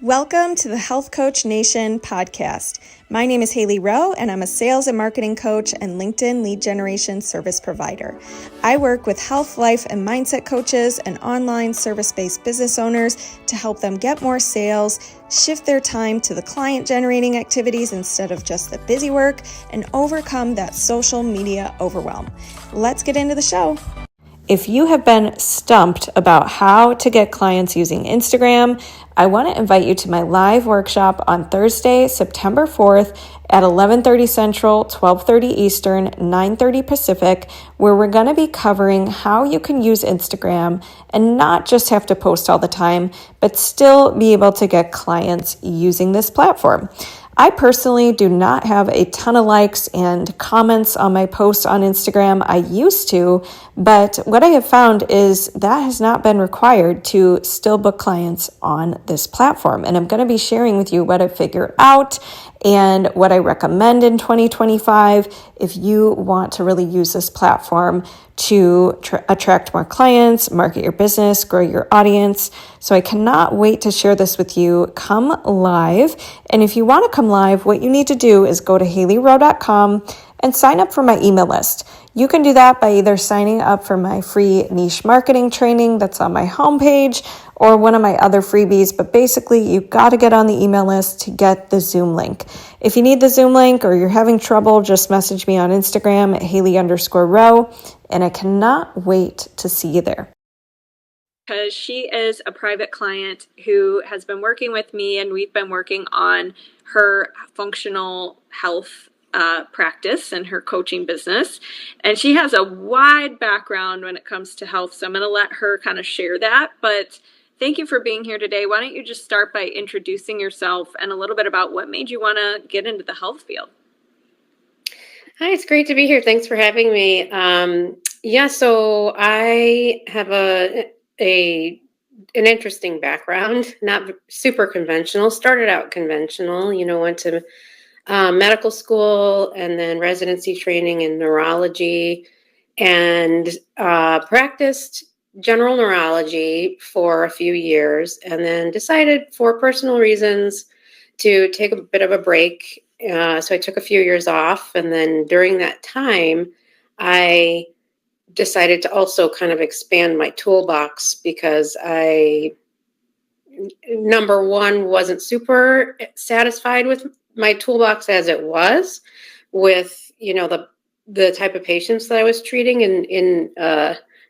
Welcome to the Health Coach Nation podcast. My name is Hailey Rowe, and I'm a sales and marketing coach and LinkedIn lead generation service provider. I work with health, life, and mindset coaches and online service-based business owners to help them get more sales, shift their time to the client-generating activities instead of just the busy work, and overcome that social media overwhelm. Let's get into the show. If you have been stumped about how to get clients using Instagram, I want to invite you to my live workshop on Thursday, September 4th at 11:30 Central, 12:30 Eastern, 9:30 Pacific, where we're going to be covering how you can use Instagram and not just have to post all the time, but still be able to get clients using this platform. I personally do not have a ton of likes and comments on my posts on Instagram. I used to, but what I have found is that has not been required to still book clients on this platform. And I'm going to be sharing with you what I figured out and what I recommend in 2025 if you want to really use this platform to attract more clients, market your business, grow your audience. So I cannot wait to share this with you. Come live. And if you want to come live, what you need to do is go to haileyrowe.com and sign up for my email list. You can do that by either signing up for my free niche marketing training that's on my homepage or one of my other freebies. But basically, you've got to get on the email list to get the Zoom link. If you need the Zoom link or you're having trouble, just message me on Instagram at Hailey_Rowe. And I cannot wait to see you there. Because she is a private client who has been working with me, and we've been working on her functional health practice and her coaching business. And she has a wide background when it comes to health, so I'm going to let her kind of share that. But thank you for being here today. Why don't you just start by introducing yourself and a little bit about what made you want to get into the health field? Hi, it's great to be here. Thanks for having me. So I have an interesting background, not super conventional. Started out conventional, went to medical school and then residency training in neurology, and practiced general neurology for a few years, and then decided for personal reasons to take a bit of a break. So I took a few years off, and then during that time, I decided to also kind of expand my toolbox because I, number one, wasn't super satisfied with my toolbox as it was with, the type of patients that I was treating in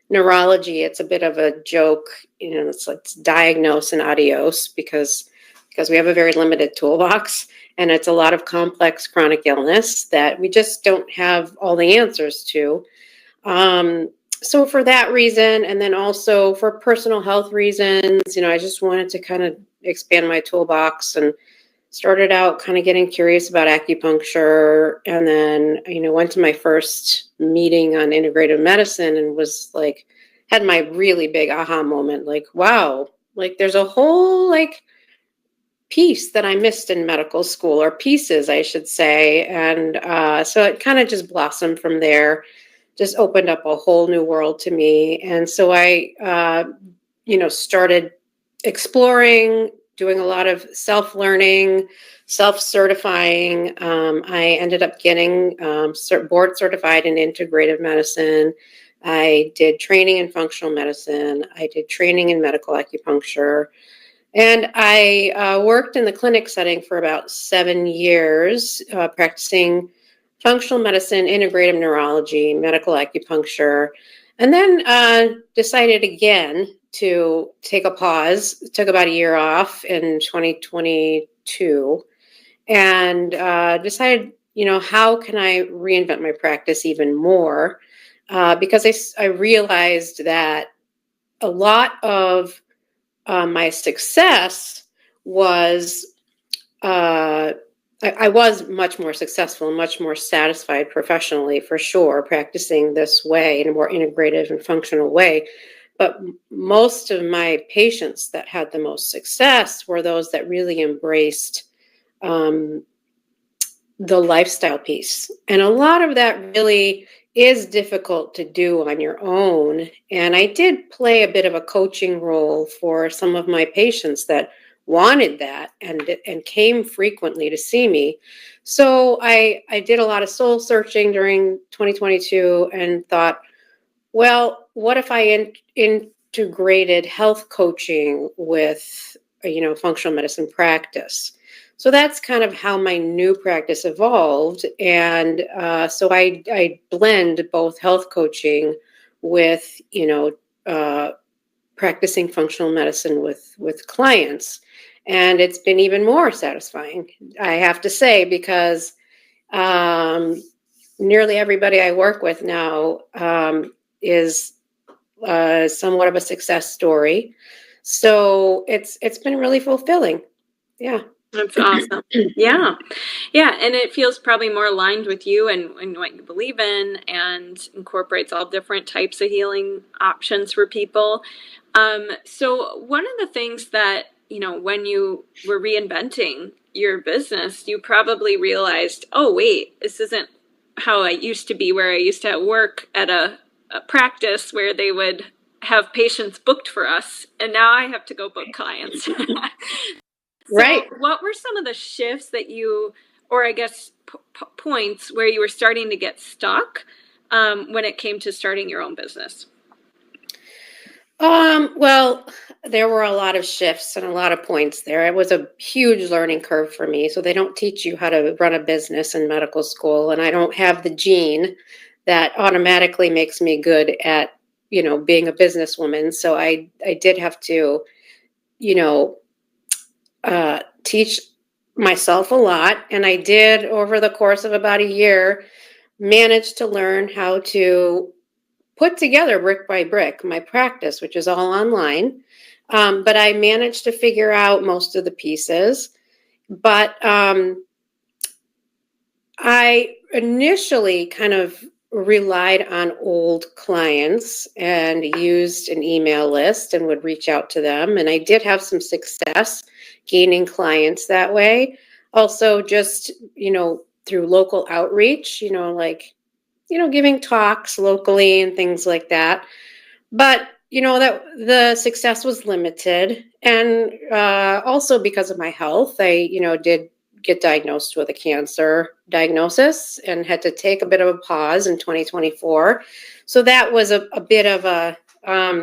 neurology. It's a bit of a joke, it's like diagnose and adios because we have a very limited toolbox. And it's a lot of complex chronic illness that we just don't have all the answers to. So for that reason, and then also for personal health reasons, I just wanted to kind of expand my toolbox and started out kind of getting curious about acupuncture. And then, went to my first meeting on integrative medicine and was like, had my really big aha moment, like, wow, like there's a whole piece that I missed in medical school, or pieces, I should say. And so it kind of just blossomed from there, just opened up a whole new world to me. And so I, started exploring, doing a lot of self-learning, self-certifying. I ended up getting board certified in integrative medicine. I did training in functional medicine. I did training in medical acupuncture. And I worked in the clinic setting for about 7 years, practicing functional medicine, integrative neurology, medical acupuncture, and then decided again to take a pause. Took about a year off in 2022 and decided, how can I reinvent my practice even more? Because I realized that a lot of my success was, I was much more successful and much more satisfied professionally, for sure, practicing this way in a more integrative and functional way. But most of my patients that had the most success were those that really embraced the lifestyle piece. And a lot of that really is difficult to do on your own. And I did play a bit of a coaching role for some of my patients that wanted that and came frequently to see me. So I did a lot of soul searching during 2022 and thought, well, what if I integrated health coaching with, functional medicine practice? So that's kind of how my new practice evolved. And so I blend both health coaching with, practicing functional medicine with clients. And it's been even more satisfying, I have to say, because nearly everybody I work with now is somewhat of a success story. So it's been really fulfilling. Yeah. That's awesome. Yeah. Yeah. And it feels probably more aligned with you and what you believe in, and incorporates all different types of healing options for people. So one of the things that, when you were reinventing your business, you probably realized, oh, wait, this isn't how I used to be, where I used to work at a practice where they would have patients booked for us. And now I have to go book clients. So Right. what were some of the shifts that you, or I guess points where you were starting to get stuck when it came to starting your own business? Well, there were a lot of shifts and a lot of points there. It was a huge learning curve for me. So they don't teach you how to run a business in medical school, and I don't have the gene that automatically makes me good at, being a businesswoman. So I did have to, you know, teach myself a lot. And I did, over the course of about a year, manage to learn how to put together brick by brick my practice, which is all online. But I managed to figure out most of the pieces. But I initially kind of relied on old clients and used an email list and would reach out to them. And I did have some success gaining clients that way. Also, just, through local outreach, giving talks locally and things like that. But, that the success was limited. And also because of my health, I, did get diagnosed with a cancer diagnosis and had to take a bit of a pause in 2024. So that was a bit of a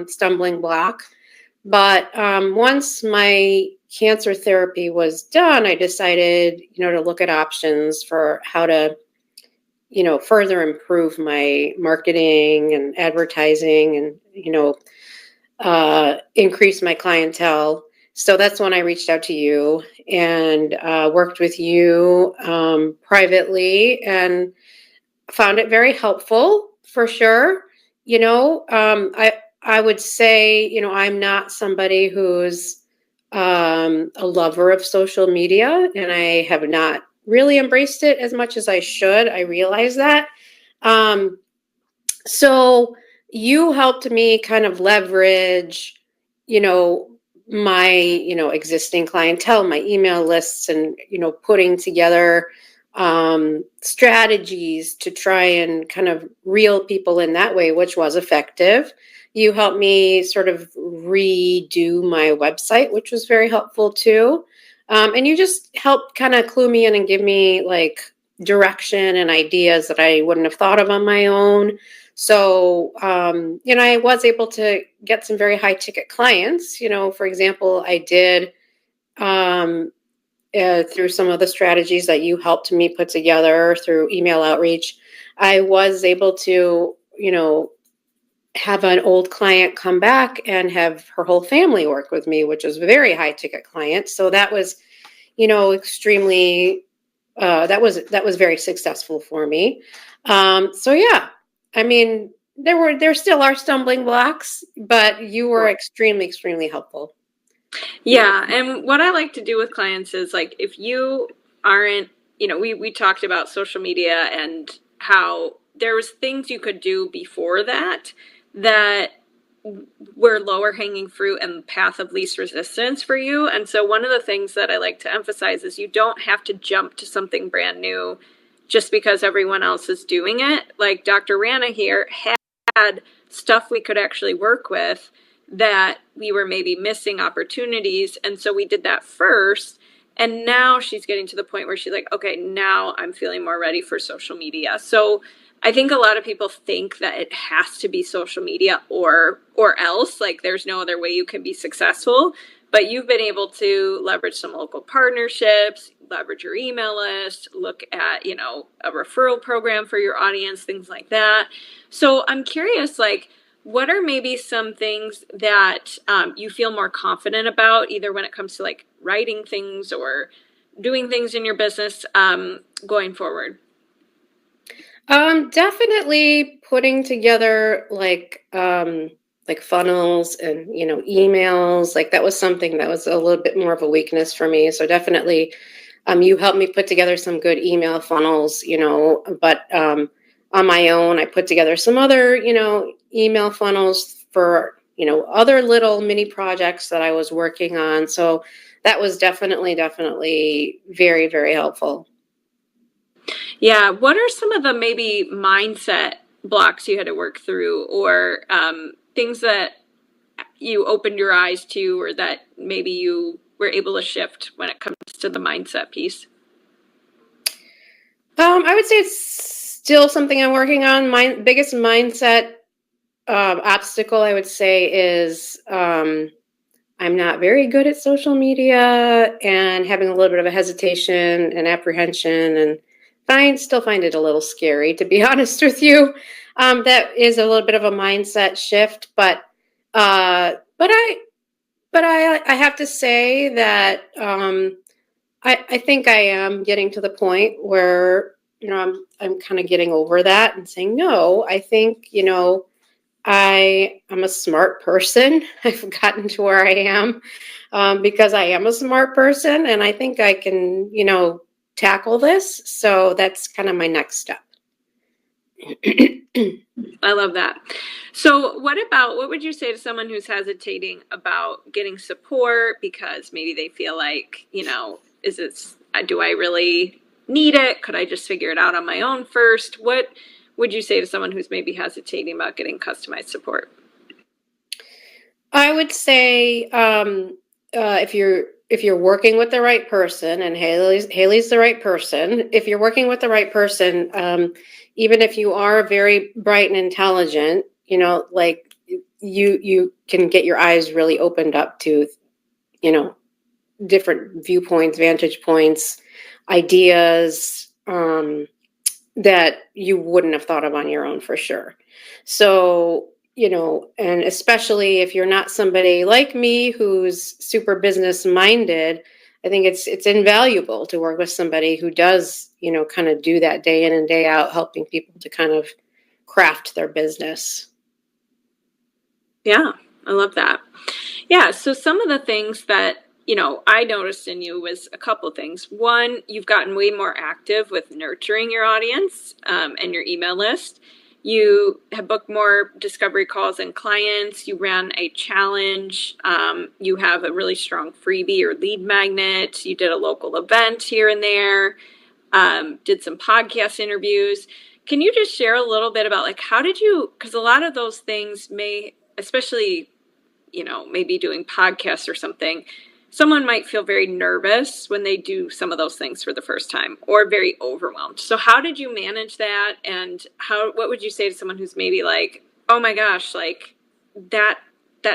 stumbling block. But once my cancer therapy was done, I decided, to look at options for how to, further improve my marketing and advertising and, increase my clientele. So that's when I reached out to you and worked with you privately and found it very helpful for sure. I would say, I'm not somebody who's a lover of social media, and I have not really embraced it as much as I should. I realize that. So you helped me kind of leverage, my, existing clientele, my email lists, and, putting together strategies to try and kind of reel people in that way, which was effective. You helped me sort of redo my website, which was very helpful too. And you just helped kind of clue me in and give me like direction and ideas that I wouldn't have thought of on my own. So, I was able to get some very high ticket clients. For example, I did through some of the strategies that you helped me put together through email outreach. I was able to, have an old client come back and have her whole family work with me, which was a very high ticket client. So that was, extremely, that was very successful for me. So yeah, I mean, there still are stumbling blocks, but you were extremely, extremely helpful. Yeah. And what I like to do with clients is, like, if you aren't, we talked about social media and how there was things you could do before that were lower hanging fruit and path of least resistance for you. And so one of the things that I like to emphasize is you don't have to jump to something brand new just because everyone else is doing it. Like Dr. Rana here had stuff we could actually work with that we were maybe missing opportunities. And so we did that first. And now she's getting to the point where she's like, okay, now I'm feeling more ready for social media. So I think a lot of people think that it has to be social media or else, like there's no other way you can be successful. But you've been able to leverage some local partnerships, leverage your email list, look at, a referral program for your audience, things like that. So I'm curious, like, what are maybe some things that you feel more confident about, either when it comes to like writing things or doing things in your business going forward? Definitely putting together like funnels and emails. Like that was something that was a little bit more of a weakness for me. So definitely, you helped me put together some good email funnels. But on my own, I put together some other email funnels for other little mini projects that I was working on. So that was definitely very, very helpful. Yeah. What are some of the maybe mindset blocks you had to work through, or things that you opened your eyes to, or that maybe you were able to shift when it comes to the mindset piece? I would say it's still something I'm working on. My biggest mindset obstacle, I would say, is I'm not very good at social media and having a little bit of a hesitation and apprehension, and still find it a little scary, to be honest with you. That is a little bit of a mindset shift, but I have to say that I think I am getting to the point where I'm kind of getting over that and saying no. I think I'm a smart person. I've gotten to where I am because I am a smart person, and I think I can tackle this. So that's kind of my next step. I love that. So what would you say to someone who's hesitating about getting support because maybe they feel like, do I really need it? Could I just figure it out on my own first? What would you say to someone who's maybe hesitating about getting customized support? I would say if you're working with the right person, and Hailey's the right person. If you're working with the right person, even if you are very bright and intelligent, like you can get your eyes really opened up to, different viewpoints, vantage points, ideas that you wouldn't have thought of on your own for sure. So, and especially if you're not somebody like me who's super business minded, I think it's invaluable to work with somebody who does, kind of do that day in and day out, helping people to kind of craft their business. Yeah, I love that. Yeah, so some of the things that I noticed in you was a couple things. One, you've gotten way more active with nurturing your audience and your email list. You have booked more discovery calls and clients. You ran a challenge. You have a really strong freebie or lead magnet. You did a local event here and there. Did some podcast interviews. Can you just share a little bit about like how did you? Because a lot of those things may, especially maybe doing podcasts or something, someone might feel very nervous when they do some of those things for the first time or very overwhelmed. So how did you manage that? And what would you say to someone who's maybe like, oh my gosh, like that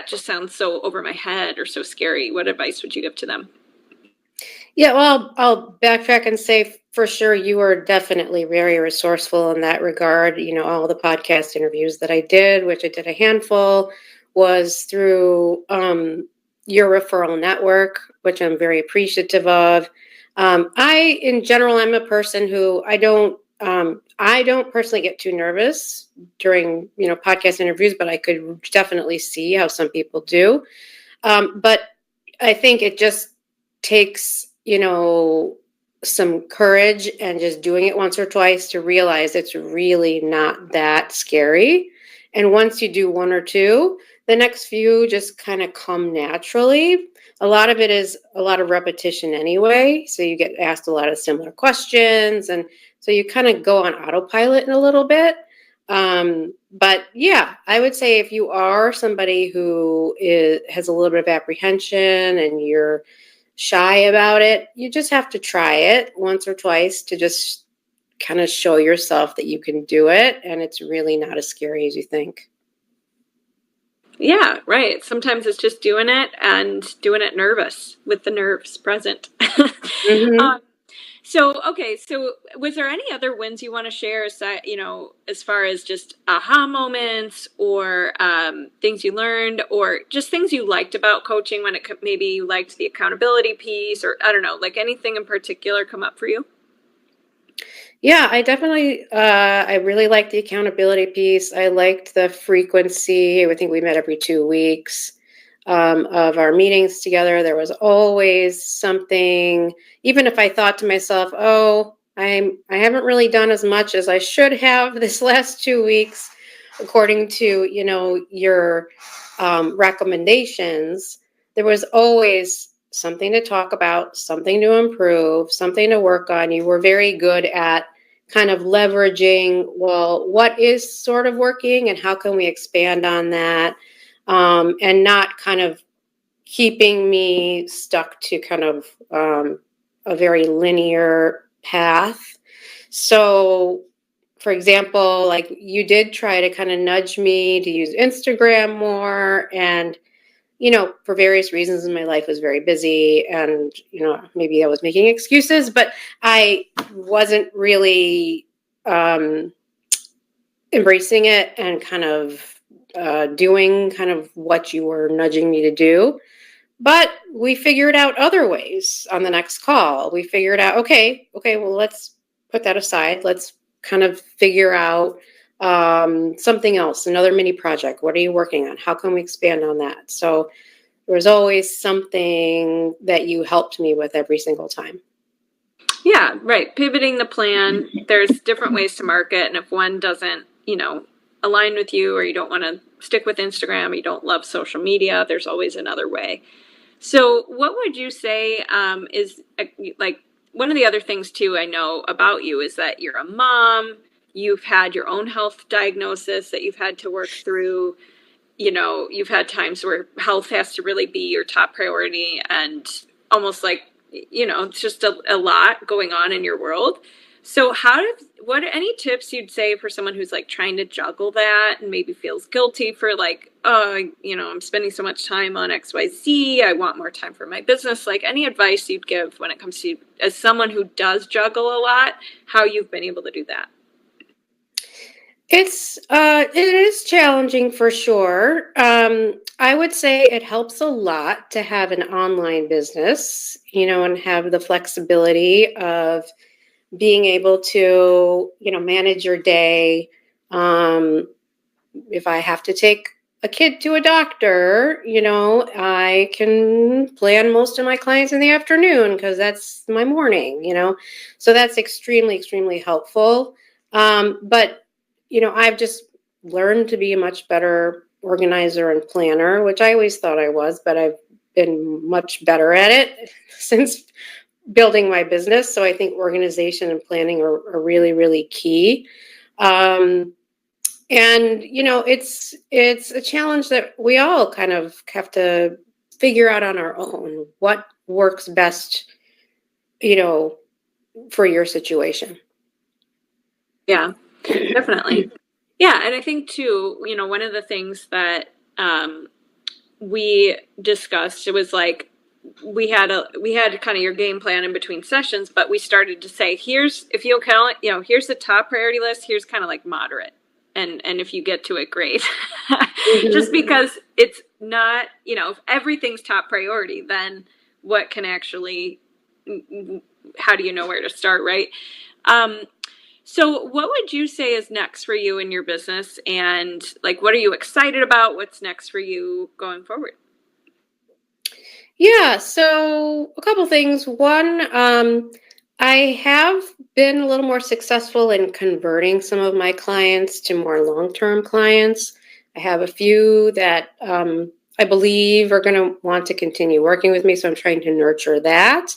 just sounds so over my head or so scary? What advice would you give to them? Yeah, well, I'll backtrack and say for sure you were definitely very resourceful in that regard. All the podcast interviews that I did, which I did a handful, was through your referral network, which I'm very appreciative of. In general, I'm a person who I don't personally get too nervous during, podcast interviews, but I could definitely see how some people do. But I think it just takes, some courage and just doing it once or twice to realize it's really not that scary. And once you do one or two, the next few just kind of come naturally. A lot of it is a lot of repetition anyway. So you get asked a lot of similar questions. And so you kind of go on autopilot in a little bit. But yeah, I would say if you are somebody who has a little bit of apprehension and you're shy about it, you just have to try it once or twice to just kind of show yourself that you can do it. And it's really not as scary as you think. Yeah, right. Sometimes it's just doing it and doing it nervous with the nerves present. Mm-hmm. um, so was there any other wins you want to share as far as just aha moments or things you learned or just things you liked about coaching when maybe you liked the accountability piece or I don't know, like anything in particular come up for you? Yeah, I definitely, I really liked the accountability piece. I liked the frequency. I think we met every 2 weeks of our meetings together. There was always something, even if I thought to myself, oh, I haven't really done as much as I should have this last 2 weeks, according to, your recommendations. There was always something to talk about, something to improve, something to work on. You were very good at kind of leveraging, well, what is sort of working and how can we expand on that? And not kind of keeping me stuck to kind of a very linear path. So, for example, like you did try to kind of nudge me to use Instagram more. And for various reasons, my life was very busy and, maybe I was making excuses, but I wasn't really embracing it and kind of doing kind of what you were nudging me to do. But we figured out other ways on the next call. We figured out, okay, well, let's put that aside. Let's kind of figure out something else, another mini project. What are you working on? How can we expand on that? So there was always something that you helped me with every single time. Yeah, right. Pivoting the plan. There's different ways to market, and if one doesn't, align with you, or you don't want to stick with Instagram, or you don't love social media, there's always another way. So, what would you say is like one of the other things too I know about you is that you're a mom. You've had your own health diagnosis that you've had to work through. You've had times where health has to really be your top priority, and almost like it's just a lot going on in your world. So what are any tips you'd say for someone who's like trying to juggle that and maybe feels guilty for like, oh, I'm spending so much time on XYZ, I want more time for my business. Like any advice you'd give when it comes to, as someone who does juggle a lot, how you've been able to do that? It is challenging for sure. I would say it helps a lot to have an online business, and have the flexibility of being able to, manage your day. If I have to take a kid to a doctor, I can plan most of my clients in the afternoon because that's my morning, so that's extremely, extremely helpful. But, I've just learned to be a much better organizer and planner, which I always thought I was, but I've been much better at it since building my business. So I think organization and planning are really, really key. And it's a challenge that we all kind of have to figure out on our own what works best, for your situation. Yeah, definitely. Yeah, and I think too, one of the things that we discussed, it was like we had kind of your game plan in between sessions, but we started to say, here's if you count, here's the top priority list, here's kind of like moderate. And if you get to it, great. Mm-hmm. Just because it's not, if everything's top priority, then what can actually, how do you know where to start, right? So what would you say is next for you in your business? And like, what are you excited about? What's next for you going forward? Yeah, so a couple things. One, I have been a little more successful in converting some of my clients to more long-term clients. I have a few that I believe are going to want to continue working with me, so I'm trying to nurture that.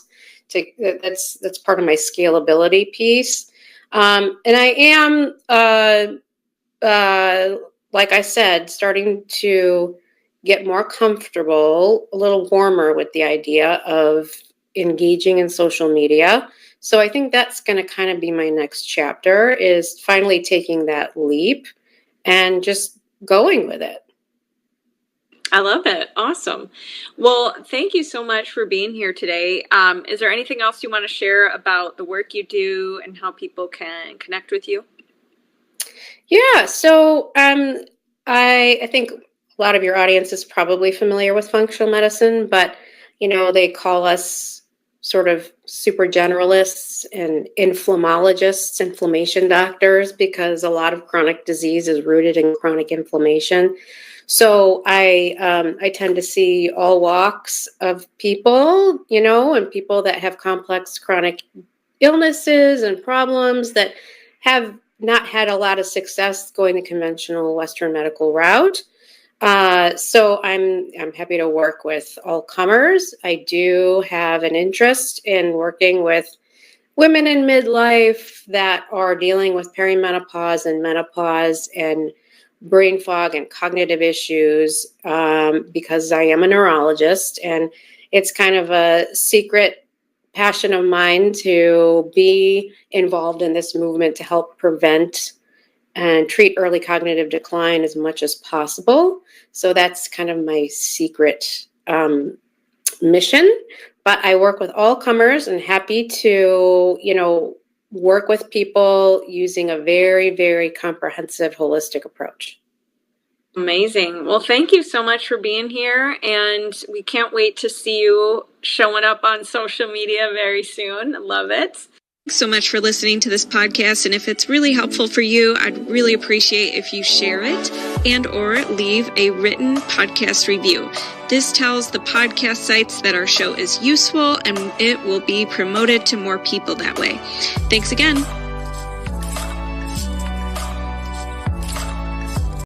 That's part of my scalability piece. And I am like I said, starting to get more comfortable, a little warmer with the idea of engaging in social media. So I think that's going to kind of be my next chapter, is finally taking that leap and just going with it. I love it. Awesome. Well, thank you so much for being here today. Is there anything else you want to share about the work you do and how people can connect with you? Yeah, so I think a lot of your audience is probably familiar with functional medicine, but they call us sort of super generalists and inflammologists, inflammation doctors, because a lot of chronic disease is rooted in chronic inflammation. So I tend to see all walks of people, and people that have complex chronic illnesses and problems that have not had a lot of success going the conventional Western medical route. So I'm happy to work with all comers. I do have an interest in working with women in midlife that are dealing with perimenopause and menopause and brain fog and cognitive issues, because I am a neurologist, and it's kind of a secret passion of mine to be involved in this movement to help prevent and treat early cognitive decline as much as possible. So that's kind of my secret mission. But I work with all comers and happy to, work with people using a very, very comprehensive, holistic approach. Amazing. Well, thank you so much for being here. And we can't wait to see you showing up on social media very soon. I love it. Thanks so much for listening to this podcast. And if it's really helpful for you, I'd really appreciate if you share it and or leave a written podcast review. This tells the podcast sites that our show is useful and it will be promoted to more people that way. Thanks again.